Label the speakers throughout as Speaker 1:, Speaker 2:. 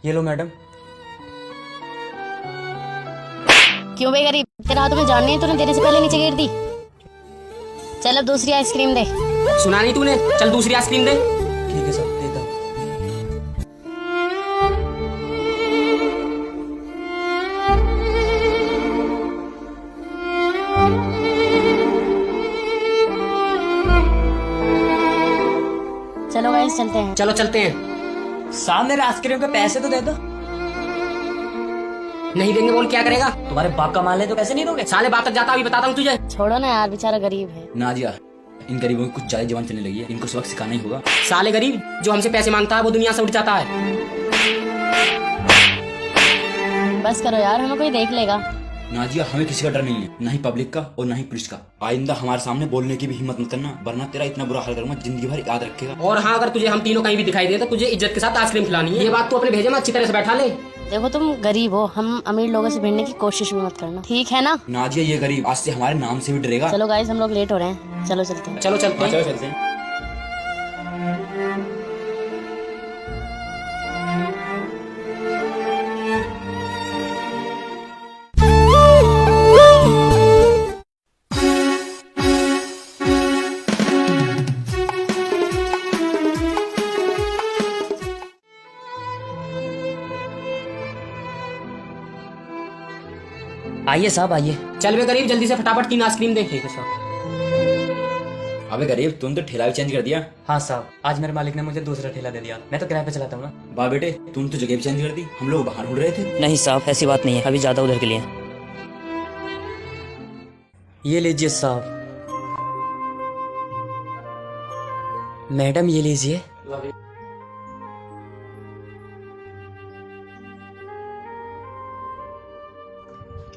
Speaker 1: ये लो मैडम।
Speaker 2: क्यों बे गरीब, तेरा हाथ में जान नहीं है, तूने देने से पहले नीचे गिर दी। चल अब दूसरी आइसक्रीम दे।
Speaker 3: सुना नहीं तूने? चल दूसरी आइसक्रीम दे।
Speaker 1: ठीक है सर, दे दो।
Speaker 2: चलो गाइस चलते हैं।
Speaker 3: चलो चलते हैं।
Speaker 1: साहब मेरे आइसक्रीम के पैसे तो दे दो।
Speaker 3: नहीं देंगे बोल क्या करेगा?
Speaker 1: तुम्हारे बाप का माल है तो कैसे नहीं दोगे?
Speaker 3: साले बात तक जाता, अभी बताता हूँ तुझे।
Speaker 2: छोड़ो ना यार, बेचारा गरीब है।
Speaker 4: नाजिया, इन गरीबों की कुछ ज्यादा जवान चलने लगी है, इनको सबक सिखाना ही होगा।
Speaker 3: साले गरीब जो हमसे पैसे मांगता है वो दुनिया से उठ जाता है।
Speaker 2: बस करो यार, हमें कोई देख लेगा।
Speaker 4: नाजिया, हमें किसी का डर नहीं है, ना ही पब्लिक का और ना ही पुलिस का। आइंदा हमारे सामने बोलने की भी हिम्मत मत करना, वरना तेरा इतना बुरा हाल करूंगा जिंदगी भर याद रखेगा।
Speaker 3: और हाँ, अगर तुझे हम तीनों कहीं भी दिखाई दे तो तुझे इज्जत के साथ आइसक्रीम खिलानी है। ये बात तू अपने भेजे में अच्छी तरह से बैठा ले।
Speaker 2: देखो तुम गरीब हो, हम अमीर लोगों से भिड़ने की कोशिश भी मत करना, ठीक है ना?
Speaker 4: नाजिया, ये गरीब आज से हमारे नाम से भी डरेगा।
Speaker 2: चलो गाइस, हम लोग लेट हो रहे हैं, चलो चलते हैं।
Speaker 3: चलो चलते हैं।
Speaker 4: चलो चलते हैं।
Speaker 1: आइए साहब आइए।
Speaker 3: चल बे गरीब, जल्दी से फटाफट 3 आइसक्रीम दे।
Speaker 1: ठीक है साहब।
Speaker 4: अबे गरीब, तुमने तो ठेला भी चेंज कर दिया।
Speaker 1: हाँ साहब, आज मेरे मालिक ने मुझे दूसरा ठेला दे दिया, मैं तो किराए पे चलाता हूँ ना।
Speaker 4: वाह बेटे, तुमने तो जगह भी चेंज कर दी, हम लोग बाहर ढूंढ रहे थे।
Speaker 1: नहीं साहब, ऐसी बात नहीं है, अभी ज्यादा उधर के लिए। ये लीजिए साहब। मैडम ये लीजिए।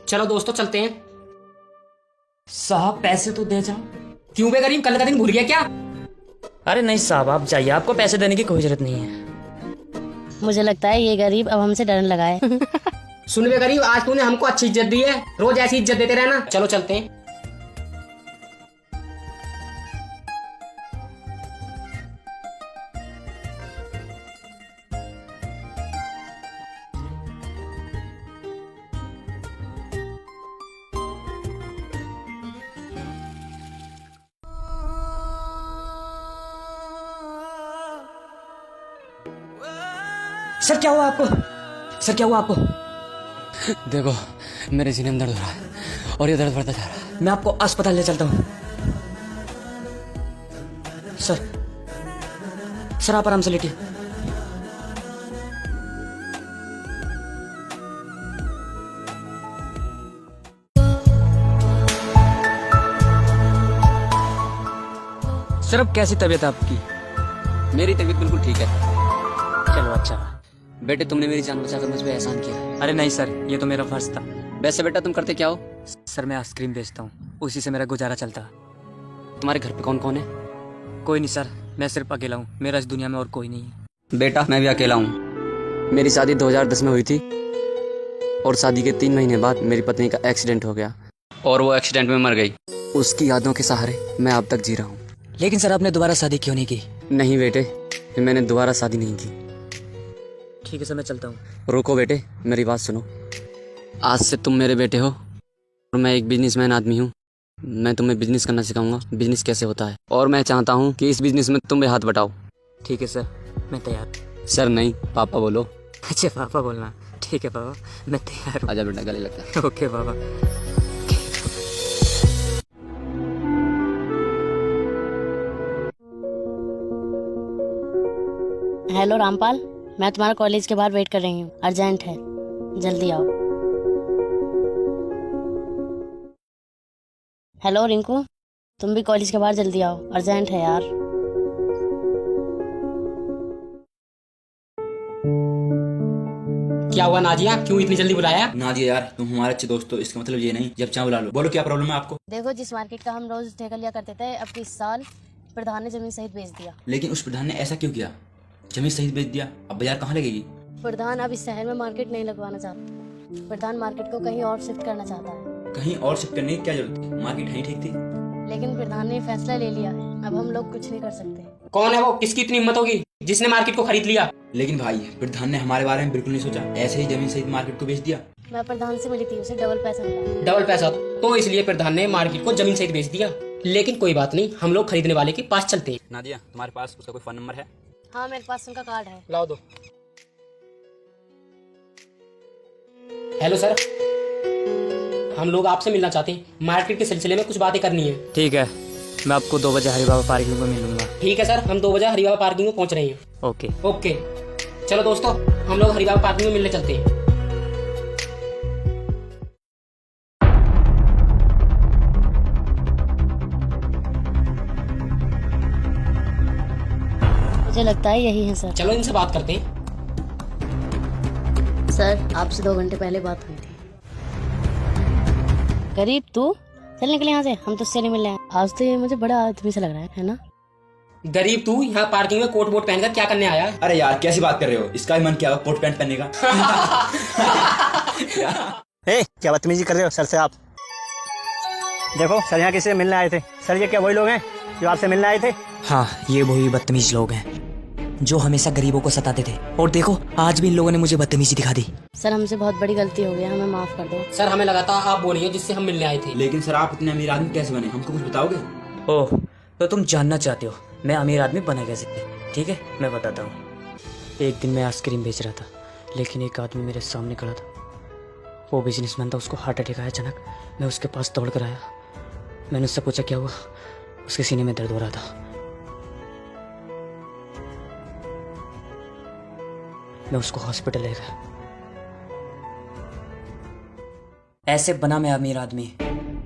Speaker 3: चलो दोस्तों चलते हैं।
Speaker 1: साहब पैसे तो दे जाओ।
Speaker 3: क्यों बे गरीब, कल का दिन भूल गया क्या?
Speaker 1: अरे नहीं साहब, आप जाइए, आपको पैसे देने की कोई जरूरत नहीं है।
Speaker 2: मुझे लगता है ये गरीब अब हमसे डरने लगा है।
Speaker 3: सुन बे गरीब, आज तूने हमको अच्छी इज्जत दी है, रोज ऐसी इज्जत देते रहना। चलो चलते हैं।
Speaker 1: सर क्या हुआ आपको? सर क्या हुआ आपको?
Speaker 5: देखो, मेरे सीने में दर्द हो रहा है और ये दर्द बढ़ता जा रहा है।
Speaker 1: मैं आपको अस्पताल ले चलता हूँ। सर सर आप आराम से लेटिए।
Speaker 5: सर अब कैसी तबीयत है आपकी? मेरी तबीयत बिल्कुल ठीक है।
Speaker 1: चलो अच्छा।
Speaker 5: बेटे, तुमने मेरी जान बचाकर मुझ पे एहसान किया है।
Speaker 1: अरे नहीं सर, ये तो मेरा फर्ज था।
Speaker 5: वैसे बेटा तुम करते क्या हो?
Speaker 1: सर मैं आइसक्रीम बेचता हूँ, उसी से मेरा गुजारा चलता।
Speaker 5: तुम्हारे घर पे कौन कौन है?
Speaker 1: कोई नहीं सर, मैं सिर्फ अकेला हूँ, मेरा इस दुनिया में और कोई नहीं है।
Speaker 5: बेटा मैं भी अकेला हूँ। मेरी शादी 2010 में हुई थी और शादी के 3 महीने बाद मेरी पत्नी का एक्सीडेंट हो गया और वो एक्सीडेंट में मर गई। उसकी यादों के सहारे मैं अब तक जी रहा हूँ।
Speaker 1: लेकिन सर आपने दोबारा शादी क्यों नहीं की?
Speaker 5: नहीं बेटे, मैंने दोबारा शादी नहीं की।
Speaker 1: ठीक है सर, मैं चलता हूँ।
Speaker 5: रुको बेटे, मेरी बात सुनो। आज से तुम मेरे बेटे हो और मैं एक बिजनेसमैन आदमी हूँ। मैं तुम्हें बिजनेस करना सिखाऊंगा, बिजनेस कैसे होता है, और मैं चाहता हूँ कि इस बिजनेस में तुम भी हाथ बटाओ।
Speaker 1: ठीक है सर, मैं तैयार।
Speaker 5: सर नहीं, पापा बोलो।
Speaker 1: अच्छा पापा बोलना, ठीक है पापा, मैं तैयार हूँ।
Speaker 5: आजा बेटा, गले लगता है।
Speaker 1: ओके पापा।
Speaker 2: हेलो रामपाल, मैं तुम्हारा कॉलेज के बाहर वेट कर रही हूँ, अर्जेंट है, जल्दी आओ। हेलो रिंकू, तुम भी कॉलेज के बाहर जल्दी आओ, अर्जेंट है यार।
Speaker 3: क्या हुआ नाजिया, क्यों इतनी जल्दी बुलाया?
Speaker 4: नाजिया यार, तुम हमारे अच्छे दोस्त हो, इसका मतलब ये नहीं जब चाहे बुला लो। बोलो क्या प्रॉब्लम है आपको?
Speaker 2: देखो, जिस मार्केट का हम रोज ठेका लिया करते थे, अब इस साल प्रधान ने जमीन सहित बेच दिया।
Speaker 4: लेकिन उस प्रधान ने ऐसा क्यों किया? जमीन सहित बेच दिया, अब बाजार कहाँ लगेगी?
Speaker 2: प्रधान अब इस शहर में मार्केट नहीं लगवाना चाहता। प्रधान मार्केट को कहीं और शिफ्ट करना चाहता है।
Speaker 4: कहीं और शिफ्ट करने की क्या जरूरत थी? मार्केट है ही ठीक थी।
Speaker 2: लेकिन प्रधान ने फैसला ले लिया है, अब हम लोग कुछ नहीं कर सकते।
Speaker 3: कौन है वो? किसकी इतनी हिम्मत होगी? जिसने मार्केट को खरीद लिया।
Speaker 4: लेकिन भाई प्रधान ने हमारे बारे में बिल्कुल नहीं सोचा, ऐसे ही जमीन सहित मार्केट को बेच दिया।
Speaker 2: मैं प्रधान से मिली थी, उसे डबल पैसा मिला।
Speaker 3: डबल पैसा, तो इसलिए प्रधान ने मार्केट को जमीन सहित बेच दिया। लेकिन कोई बात नहीं, हम लोग खरीदने वाले के पास चलते हैं।
Speaker 4: नादिया, तुम्हारे पास उसका कोई फोन नंबर है?
Speaker 2: हाँ मेरे पास उनका कार्ड है।
Speaker 3: लाओ दो। हेलो सर, हम लोग आपसे मिलना चाहते हैं, मार्केट के सिलसिले में कुछ बातें करनी है।
Speaker 1: ठीक है, मैं आपको 2 बजे हरी बाबा पार्किंग में मिलूंगा।
Speaker 3: ठीक है सर, हम 2 बजे हरिबाबा पार्किंग में पहुंच रहे हैं।
Speaker 1: ओके।
Speaker 3: ओके, चलो दोस्तों, हम लोग हरिबाबा पार्किंग में मिलने चलते हैं।
Speaker 2: मुझे लगता है यही है सर।
Speaker 3: चलो इनसे बात करते हैं।
Speaker 2: सर आपसे 2 घंटे पहले बात हुई थी। गरीब तू चल निकले यहाँ से, हम तुझसे नहीं मिल रहे हैं। आज तो ये मुझे बड़ा आदमी सा लग रहा है ना।
Speaker 3: गरीब तू यहाँ पार्किंग में कोट वोट पहनकर क्या करने आया?
Speaker 4: अरे यार कैसी बात कर रहे हो, इसका भी मन किया कोट पैंट पहनने का।
Speaker 6: क्या बदतमीजी कर रहे हो सर से आप? देखो सर, यहाँ किसी से मिलने आए थे। सर ये क्या वही लोग हैं जो आपसे मिलने आए थे?
Speaker 1: हाँ, ये वही बदतमीज लोग हैं जो हमेशा गरीबों को सताते थे, और देखो आज भी इन लोगों ने मुझे बदतमीजी दिखा दी।
Speaker 2: सर हमसे बहुत बड़ी गलती हो गई, हमें माफ कर दो।
Speaker 3: सर हमें लगा था आप बोलिए जिससे हम मिलने आए थे।
Speaker 4: लेकिन सर आप इतने अमीर आदमी कैसे बने, हमको कुछ बताओगे?
Speaker 1: ओह, तो तुम जानना चाहते हो मैं अमीर आदमी बना कैसे? ठीक है, मैं बताता हूँ। एक दिन मैं आइसक्रीम बेच रहा था, लेकिन एक आदमी मेरे सामने खड़ा था। वो बिजनेसमैन था, उसको हार्ट अटैक आया अचानक। मैं उसके पास दौड़ कर आया, मैंने उससे पूछा क्या हुआ। उसके सीने में दर्द हो रहा था। मैं उसको हॉस्पिटल ले गया। ऐसे बना मैं अमीर आदमी।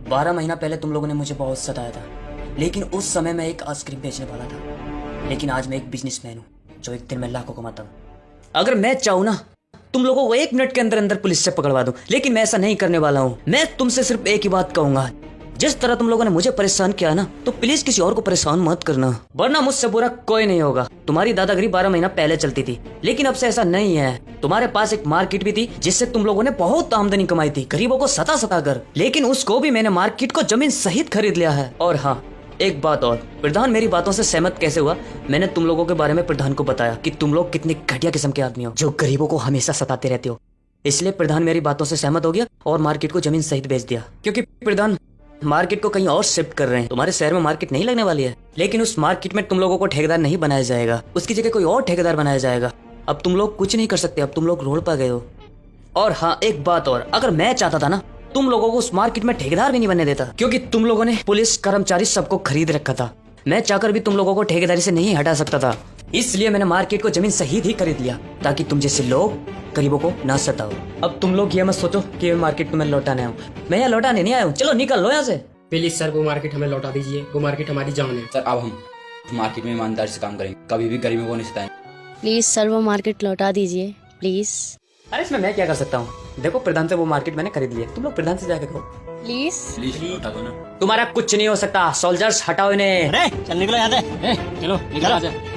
Speaker 1: 12 महीना पहले तुम लोगों ने मुझे बहुत सताया था, लेकिन उस समय मैं एक आइसक्रीम बेचने वाला था। लेकिन आज मैं एक बिजनेसमैन हूँ जो एक दिन में लाखों कमाता हूँ। अगर मैं चाहूँ ना, तुम लोगों को 1 मिनट के अंदर अंदर पुलिस से पकड़वा दूं, लेकिन मैं ऐसा नहीं करने वाला हूँ। मैं तुमसे सिर्फ एक ही बात कहूंगा, जिस तरह तुम लोगों ने मुझे परेशान किया ना, तो प्लीज किसी और को परेशान मत करना, वरना मुझसे बुरा कोई नहीं होगा। तुम्हारी दादागिरी 12 महीना पहले चलती थी, लेकिन अब से ऐसा नहीं है। तुम्हारे पास एक मार्केट भी थी जिससे तुम लोगों ने बहुत आमदनी कमाई थी, गरीबों को सता कर, लेकिन उसको भी मैंने मार्केट को जमीन सहित खरीद लिया है। और हाँ, एक बात और, प्रधान मेरी बातों से सहमत कैसे हुआ? मैंने तुम लोगों के बारे में प्रधान को बताया कि तुम लोग कितने घटिया किस्म के आदमी हो जो गरीबों को हमेशा सताते रहते हो। इसलिए प्रधान मेरी बातों से सहमत हो गया और मार्केट को जमीन सहित बेच दिया। क्योंकि प्रधान मार्केट को कहीं और शिफ्ट कर रहे हैं। तुम्हारे शहर में मार्केट नहीं लगने वाली है, लेकिन उस मार्केट में तुम लोगों को ठेकेदार नहीं बनाया जाएगा, उसकी जगह कोई और ठेकेदार बनाया जाएगा। अब तुम लोग कुछ नहीं कर सकते, अब तुम लोग रोड पर गए हो। और हाँ, एक बात और, अगर मैं चाहता था ना, तुम लोगों को उस मार्केट में ठेकेदार भी नहीं बनने देता, क्योंकि तुम लोगों ने पुलिस कर्मचारी सबको खरीद रखा था। मैं चाहकर भी तुम लोगों को ठेकेदारी से नहीं हटा सकता था, इसलिए मैंने मार्केट को जमीन सहित ही खरीद लिया, ताकि तुम जैसे लोग गरीबों को ना सताओ। अब तुम लोग ये मत सोचो कि मार्केट को मैं लौटाने आया हूँ। मैं यहाँ लौटाने नहीं आया हूँ, चलो निकल लो यहाँ से।
Speaker 3: प्लीज सर, वो मार्केट हमें लौटा दीजिए, वो मार्केट हमारी जान है।
Speaker 4: सर अब हम मार्केट में ईमानदारी से काम करेंगे, कभी भी गरीबों को नहीं सताएंगे।
Speaker 2: प्लीज सर वो मार्केट लौटा दीजिए प्लीज।
Speaker 1: अरे इसमें मैं क्या कर सकता हूँ? देखो प्रधान से वो मार्केट मैंने खरीद लिया, तुम लोग प्रधान से जाकर कहो
Speaker 2: प्लीज।
Speaker 4: प्लीज हटा दो ना।
Speaker 1: तुम्हारा कुछ नहीं हो सकता। सोल्जर्स हटाओ इन्हें।
Speaker 6: अरे चल निकलो यहाँ से। चलो निकलो यहाँ से।